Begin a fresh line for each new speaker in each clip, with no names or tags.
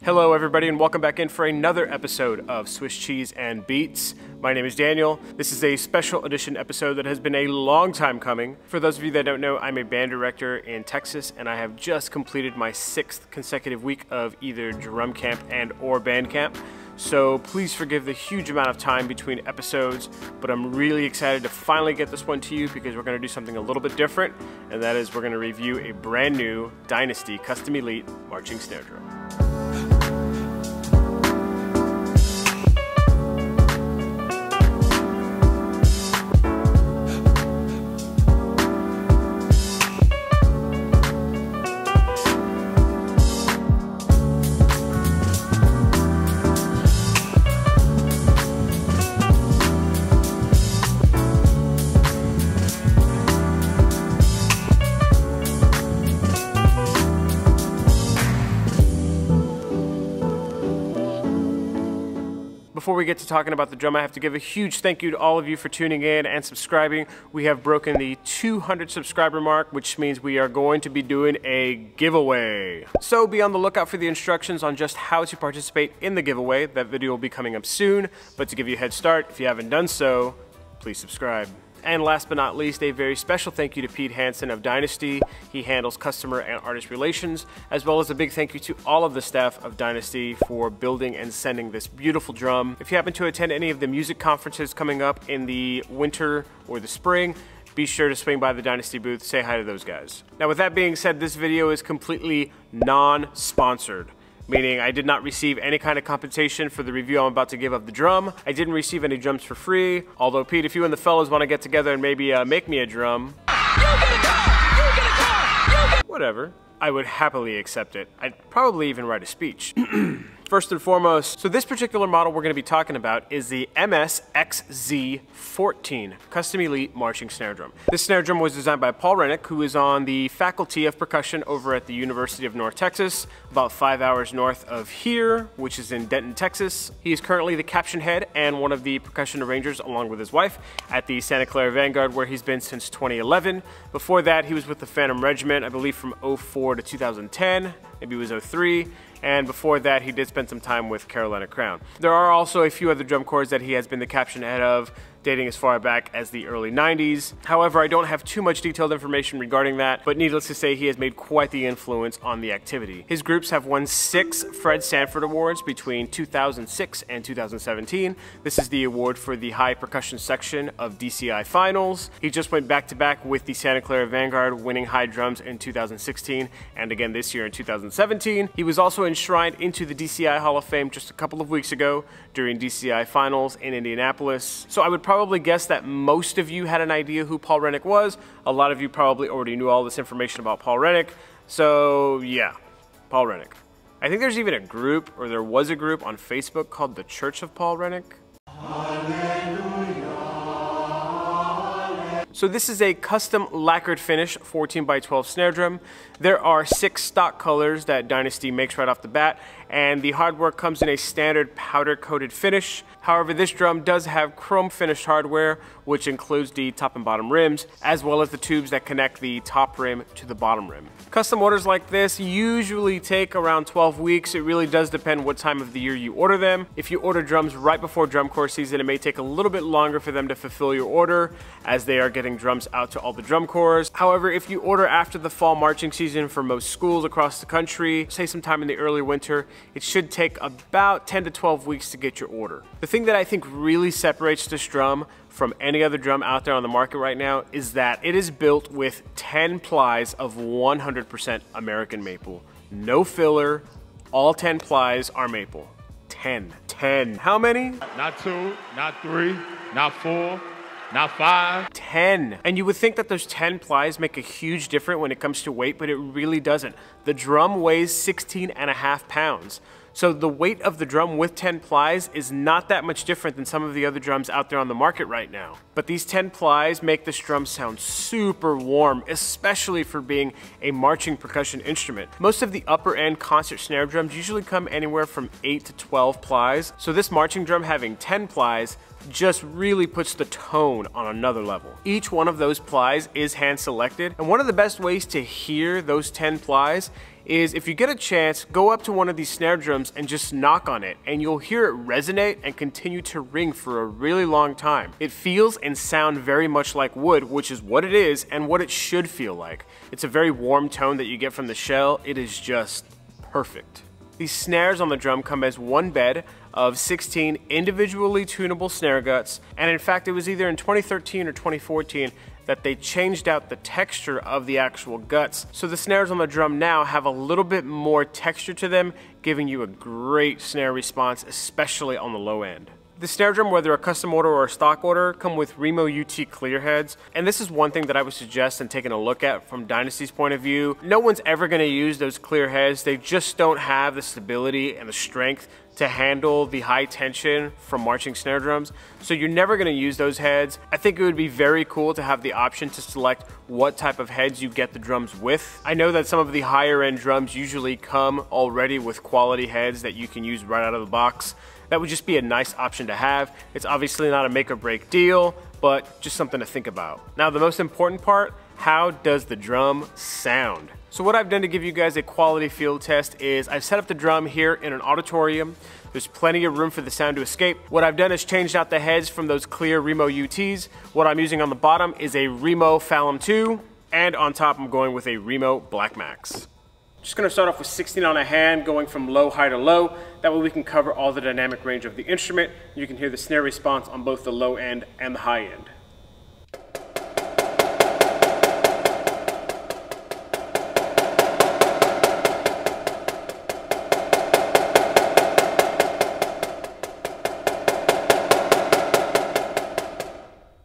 Hello everybody and welcome back in for another episode of Swiss Cheese and Beats. My name is Daniel. This is a special edition episode that has been a long time coming. For those of you that don't know, I'm a band director in Texas and I have just completed my 6th consecutive week of either drum camp and or band camp. So please forgive the huge amount of time between episodes, but I'm really excited to finally get this one to you because we're going to do something a little bit different, and that is we're going to review a brand new Dynasty Custom Elite marching snare drum. Before we get to talking about the drum, I have to give a huge thank you to all of you for tuning in and subscribing. We have broken the 200 subscriber mark, which means we are going to be doing a giveaway. So be on the lookout for the instructions on just how to participate in the giveaway. That video will be coming up soon, but to give you a head start, if you haven't done so, please subscribe. And last but not least, a very special thank you to Pete Hansen of Dynasty. He handles customer and artist relations, as well as a big thank you to all of the staff of Dynasty for building and sending this beautiful drum. If you happen to attend any of the music conferences coming up in the winter or the spring, be sure to swing by the Dynasty booth, say hi to those guys. Now with that being said, this video is completely non-sponsored. Meaning I did not receive any kind of compensation for the review I'm about to give of the drum. I didn't receive any drums for free. Although Pete, if you and the fellas want to get together and maybe make me a drum, whatever, I would happily accept it. I'd probably even write a speech. First and foremost, so this particular model we're going to be talking about is the MS-XZ14 Custom Elite Marching Snare Drum. This snare drum was designed by Paul Rennick, who is on the Faculty of Percussion over at the University of North Texas, about 5 hours north of here, which is in Denton, Texas. He is currently the caption head and one of the percussion arrangers, along with his wife, at the Santa Clara Vanguard, where he's been since 2011. Before that, he was with the Phantom Regiment, I believe from 04 to 2010, maybe it was 03. And before that, he did spend some time with Carolina Crown. There are also a few other drum corps that he has been the caption head of, dating as far back as the early 90s. However, I don't have too much detailed information regarding that, but needless to say, he has made quite the influence on the activity. His groups have won 6 Fred Sanford Awards between 2006 and 2017. This is the award for the high percussion section of DCI finals. He just went back-to-back with the Santa Clara Vanguard, winning high drums in 2016 and again this year in 2017. He was also enshrined into the DCI Hall of Fame just a couple of weeks ago during DCI finals in Indianapolis. So I would probably guess that most of you had an idea who Paul Rennick was. A lot of you probably already knew all this information about Paul Rennick. So yeah, Paul Rennick. I think there's even a group, or there was a group on Facebook called the Church of Paul Rennick. So this is a custom lacquered finish 14x12 snare drum. There are 6 stock colors that Dynasty makes right off the bat, and the hardware comes in a standard powder coated finish. However, this drum does have chrome finished hardware, which includes the top and bottom rims, as well as the tubes that connect the top rim to the bottom rim. Custom orders like this usually take around 12 weeks. It really does depend what time of the year you order them. If you order drums right before drum corps season, it may take a little bit longer for them to fulfill your order, as they are getting drums out to all the drum corps. However, if you order after the fall marching season for most schools across the country, say sometime in the early winter, it should take about 10 to 12 weeks to get your order. The thing that I think really separates this drum from any other drum out there on the market right now is that it is built with 10 plies of 100% American maple. No filler, all 10 plies are maple. 10. How many?
Not 2, not 3, not 4, not 5.
10. And you would think that those 10 plies make a huge difference when it comes to weight, but it really doesn't. The drum weighs 16.5 pounds. So the weight of the drum with 10 plies is not that much different than some of the other drums out there on the market right now. But these 10 plies make this drum sound super warm, especially for being a marching percussion instrument. Most of the upper end concert snare drums usually come anywhere from 8 to 12 plies. So this marching drum having 10 plies just really puts the tone on another level. Each one of those plies is hand selected, and one of the best ways to hear those 10 plies is if you get a chance, go up to one of these snare drums and just knock on it, and you'll hear it resonate and continue to ring for a really long time. It feels and sounds very much like wood, which is what it is and what it should feel like. It's a very warm tone that you get from the shell. It is just perfect. These snares on the drum come as one bed of 16 individually tunable snare guts, and in fact it was either in 2013 or 2014 that they changed out the texture of the actual guts. So the snares on the drum now have a little bit more texture to them, giving you a great snare response, especially on the low end. The snare drum, whether a custom order or a stock order, come with Remo UT clear heads, and this is one thing that I would suggest and taking a look at from Dynasty's point of view. No one's ever going to use those clear heads. They just don't have the stability and the strength to handle the high tension from marching snare drums, so you're never going to use those heads. I think it would be very cool to have the option to select what type of heads you get the drums with. I know that some of the higher end drums usually come already with quality heads that you can use right out of the box. That would just be a nice option to have. It's obviously not a make or break deal, but just something to think about. Now the most important part, how does the drum sound? So what I've done to give you guys a quality field test is I've set up the drum here in an auditorium. There's plenty of room for the sound to escape. What I've done is changed out the heads from those clear Remo UTs. What I'm using on the bottom is a Remo Phalum 2, and on top I'm going with a Remo Black Max. Just going to start off with 16 on a hand, going from low, high to low. That way we can cover all the dynamic range of the instrument. You can hear the snare response on both the low end and the high end.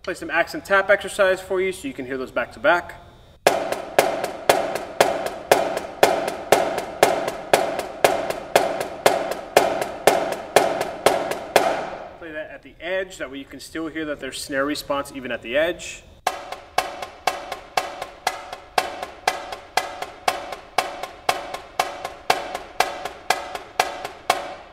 Play some accent tap exercise for you so you can hear those back to back. Play that at the edge, that way you can still hear that there's snare response even at the edge.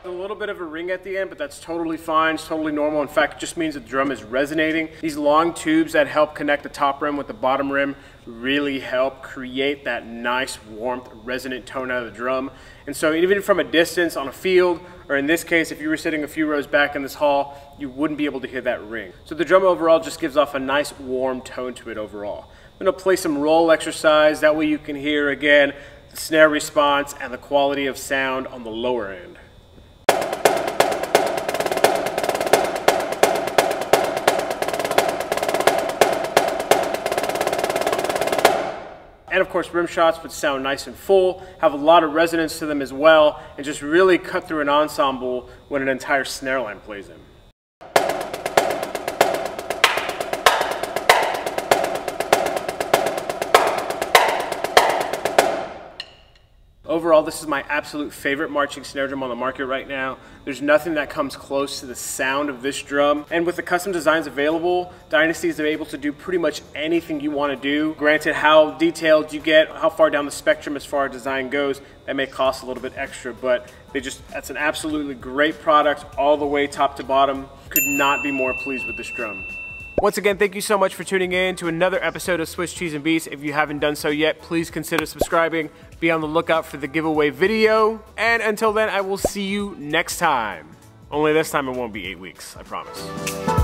A little bit of a ring at the end, but that's totally fine. It's totally normal. In fact, it just means the drum is resonating. These long tubes that help connect the top rim with the bottom rim really help create that nice warmth, resonant tone out of the drum. And so even from a distance on a field, or in this case, if you were sitting a few rows back in this hall, you wouldn't be able to hear that ring. So the drum overall just gives off a nice warm tone to it overall. I'm going to play some roll exercise. That way you can hear, again, the snare response and the quality of sound on the lower end. And of course, rim shots would sound nice and full, have a lot of resonance to them as well, and just really cut through an ensemble when an entire snare line plays in. Overall, this is my absolute favorite marching snare drum on the market right now. There's nothing that comes close to the sound of this drum. And with the custom designs available, Dynasty is able to do pretty much anything you want to do. Granted, how detailed you get, how far down the spectrum as far as design goes, that may cost a little bit extra, but that's an absolutely great product all the way top to bottom. Could not be more pleased with this drum. Once again, thank you so much for tuning in to another episode of Swiss Cheese and Beats. If you haven't done so yet, please consider subscribing. Be on the lookout for the giveaway video. And until then, I will see you next time. Only this time it won't be 8 weeks, I promise.